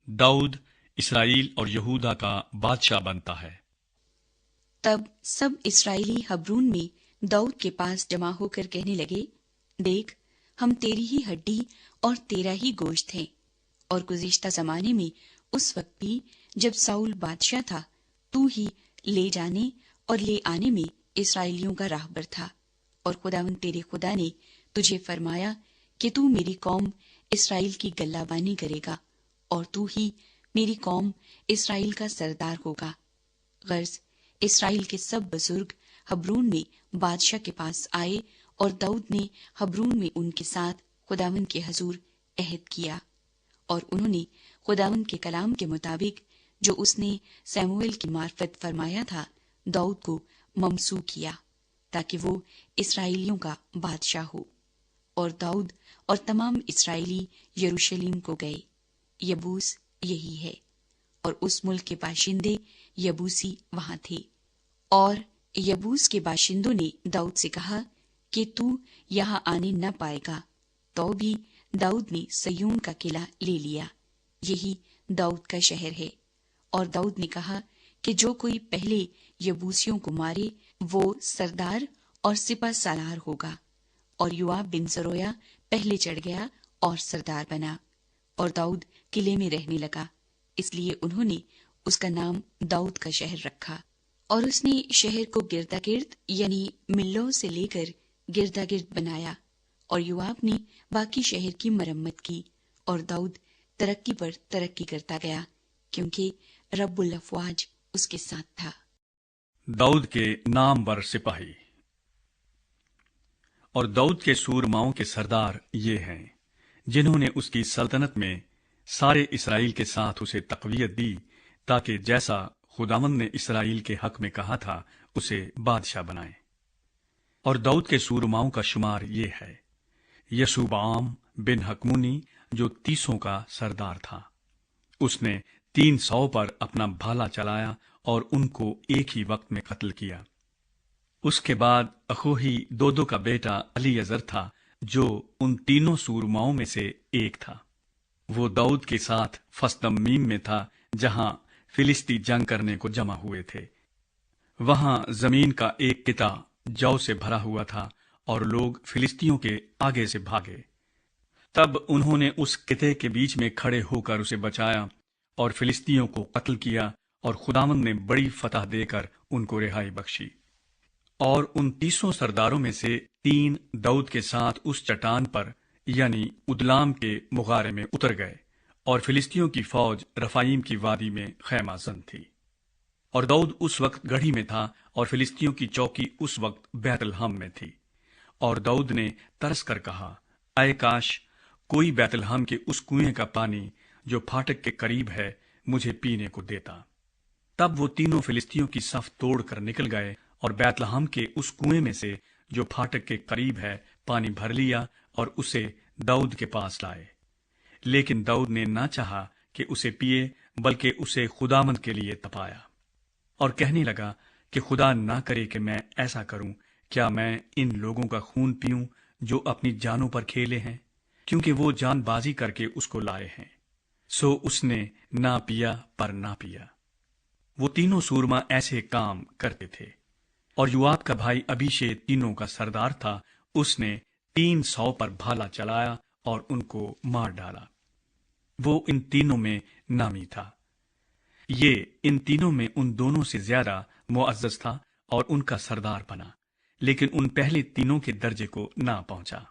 Dawood Israel और यहूदा का बादशाह बनता है। तब सब इस्राएली हब्रून में दाऊद के पास जमा होकर कहने लगे, देख, हम तेरी ही हड्डी और तेरा ही गोश्त हैं। और गुज़िश्ता ज़माने में उस वक्त भी जब साउल बादशाह था, तू ही ले जाने और ले आने में इस्राएलियों का राहबर था। और खुदावंद तेरे खुदा ने तुझे फरमाया कि तू मेरी कौम इस्राएल की गल्लाबानी करेगा और तू ही मेरी कौम इस्राएल का सरदार होगा। गर्ज इस्राएल के सब बुजुर्ग हब्रून में बादशाह के पास आए और दाऊद ने हब्रून में उनके साथ खुदावंद के हजूर अहद किया। और उन्होंने खुदावंद के कलाम के मुताबिक जो उसने सैमुएल की मार्फत फरमाया था, दाऊद को ममसू किया ताकि वो इस्राएलियों का बादशाह हो। और दाऊद और तमाम इस्राएली यरूशलेम को गए। यबूस यही है और उस मुल्क के बाशिंदे यबूसी वहां थे। और यबूस के बाशिंदों ने दाऊद से कहा कि तू यहाँ आने न पाएगा। तो भी दाऊद ने सयून का किला ले लिया, यही दाऊद का शहर है। और दाऊद ने कहा कि जो कोई पहले यबूसियों को मारे वो सरदार और सिपा सालार होगा। और योआब बिन ज़रूया पहले चढ़ गया और सरदार बना। और दाऊद किले में रहने लगा, इसलिए उन्होंने उसका नाम दाऊद का शहर रखा। और उसने शहर को गिरदागिर्द यानी मिल्लो से लेकर गिरदागिर्द बनाया। और योआब ने बाकी शहर की मरम्मत की। और दाऊद तरक्की पर तरक्की करता गया, क्योंकि रब्बुल अफ़वाज उसके साथ था। दाऊद के नामवर सिपाही। और दाऊद के सूरमाओं के सरदार ये हैं, जिन्होंने उसकी सल्तनत में सारे इस्राएल के साथ उसे तक़वियत दी, ताकि जैसा खुदावंद ने इस्राएल के हक में कहा था उसे बादशाह बनाए। और दाऊद के सूरमाओं का शुमार ये है: यशुबाम बिन हकमुनी, जो 30 का सरदार था। उसने 300 पर अपना भाला चलाया और उनको एक ही वक्त में कत्ल किया। उसके बाद अखोही दोदो का बेटा अलीअजर था, जो उन 3 सूरमाओं में से एक था। वो दाऊद के साथ फसदम्मीम में था, जहां फिलिस्ती जंग करने को जमा हुए थे। वहां जमीन का एक किता जौ से भरा हुआ था और लोग फिलिस्तियों के आगे से भागे। तब उन्होंने उस किते के बीच में खड़े होकर उसे बचाया और फिलिस्तियों को कत्ल किया, और खुदावंद ने बड़ी फतह देकर उनको रिहाई बख्शी। और उन 30 सरदारों में से 3 दाऊद के साथ उस चट्टान पर यानी उदलाम के मुगारे में उतर गए, और फिलिस्तियों की फौज रफाईम की वादी में खैमाजन थी। और दाऊद उस वक्त गढ़ी में था और फिलिस्तियों की चौकी उस वक्त बैतलहम में थी। और दाऊद ने तरस कर कहा, आए काश कोई बैतलहम के उस कुएं का पानी जो फाटक के करीब है मुझे पीने को देता। तब वो 3 फिलिस्तियों की सफ तोड़कर निकल गए और बैतलहम के उस कुएं में से जो फाटक के करीब है पानी भर लिया और उसे दाऊद के पास लाए। लेकिन दाऊद ने ना चाहा कि उसे पिए, बल्कि उसे खुदावंद के लिए तपाया और कहने लगा कि खुदा ना करे कि मैं ऐसा करूं। क्या मैं इन लोगों का खून पीऊं जो अपनी जानों पर खेले हैं? क्योंकि वो जानबाजी करके उसको लाए हैं। सो उसने ना पिया पर ना पिया। वो 3 सूरमा ऐसे काम करते थे। और योआब का भाई अबीशे 3 का सरदार था। उसने 300 पर भाला चलाया और उनको मार डाला। वो इन 3 में नामी था। ये इन 3 में उन दोनों से ज्यादा मुअज्जज था और उनका सरदार बना, लेकिन उन पहले 3 के दर्जे को ना पहुंचा।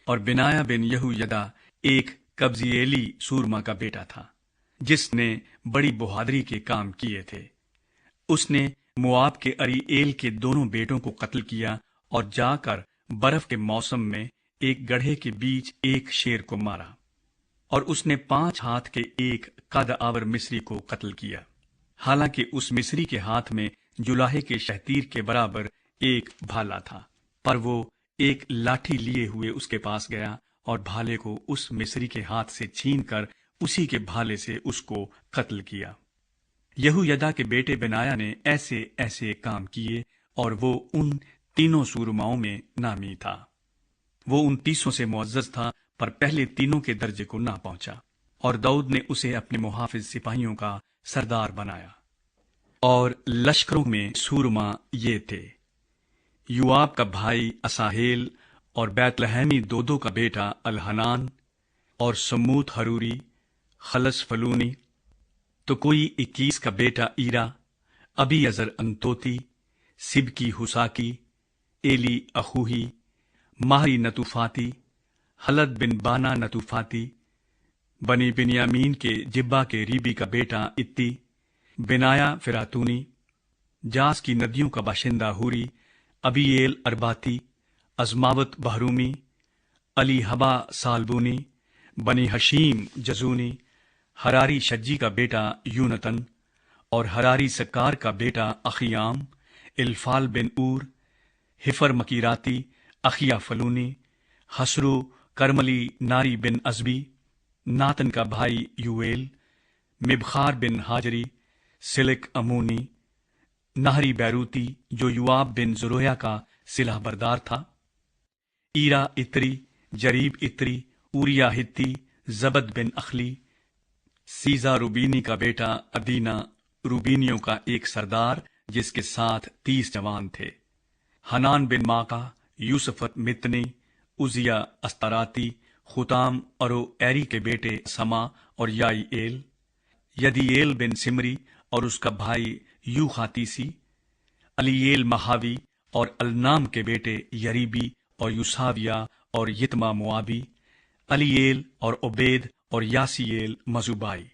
और बिनाया बिन यहूयदा एक कब्जिएली सूरमा का बेटा था, जिसने बड़ी बहादुरी के काम किए थे। उसने मोआब के अरीएल के 2 बेटों को कत्ल किया और जाकर बर्फ के मौसम में एक गड्ढे के बीच एक शेर को मारा। और उसने 5 हाथ के एक कद आवर मिस्री को कत्ल किया, हालांकि उस मिस्री के हाथ में जुलाहे के शहतीर के बराबर एक भाला था। पर वो एक लाठी लिए हुए उसके पास गया और भाले को उस मिस्री के हाथ से छीनकर उसी के भाले से उसको कत्ल किया। यहूयदा के बेटे बेनाया ने ऐसे ऐसे काम किए और वो उन 3 सूरमाओं में नामी था। वो उन 30 से मुअज्जज था, पर पहले 3 के दर्जे को ना पहुंचा। اور داؤد نے اسے اپنے محافظ سپاہیوں کا سردار بنایا۔ اور لشکروں میں سورما یہ تھے: یوآب کا بھائی اساہیل، اور بیت لحمی دودو کا بیٹا الحنان، اور سموت ہروری، خلص فلونی، تو کوئی 21 کا بیٹا ایرا، ابی ازر انتوتی، سبکی حساکی، ایلی اخوہی، ماہری نتوفاتی، حلد بن بانا نتوفاتی، بنی بنیامین کے جبا کے ریبی کا بیٹا اتی، بنایا فراتونی، جاس کی ندیوں کا باشندہ ہوری، ابییل ارباتی، ازماوت بحرومی، علی حبا سالبونی، بنی حشیم جزونی، ہراری شجی کا بیٹا یونتن، اور ہراری سکار کا بیٹا اخیام، الفال بن اور، حفر مکیراتی، اخیا فلونی، حسرو کرملی ناری بن ازبی، ناتن کا بھائی یویل، مبخار بن حاجری، سلک امونی، نہری بیروتی جو یوآب بن زرویا کا سلح بردار تھا، ایرا اتری، جریب اتری، اوریا ہتی، زبد بن اخلی، سیزا روبینی کا بیٹا ادینا، روبینیوں کا ایک سردار جس کے ساتھ 30 جوان تھے، حنان بن ماقا، یوسفت متنی، عزیا استاراتی، خطام ارو ایری کے بیٹے سما اور یائی ایل، یدییل بن سمری اور اس کا بھائی یو خاتیسی، علییل مہاوی اور النام کے بیٹے یریبی اور یوساویہ اور یتما موابی، علییل اور عبید اور یاسییل مزوبائی۔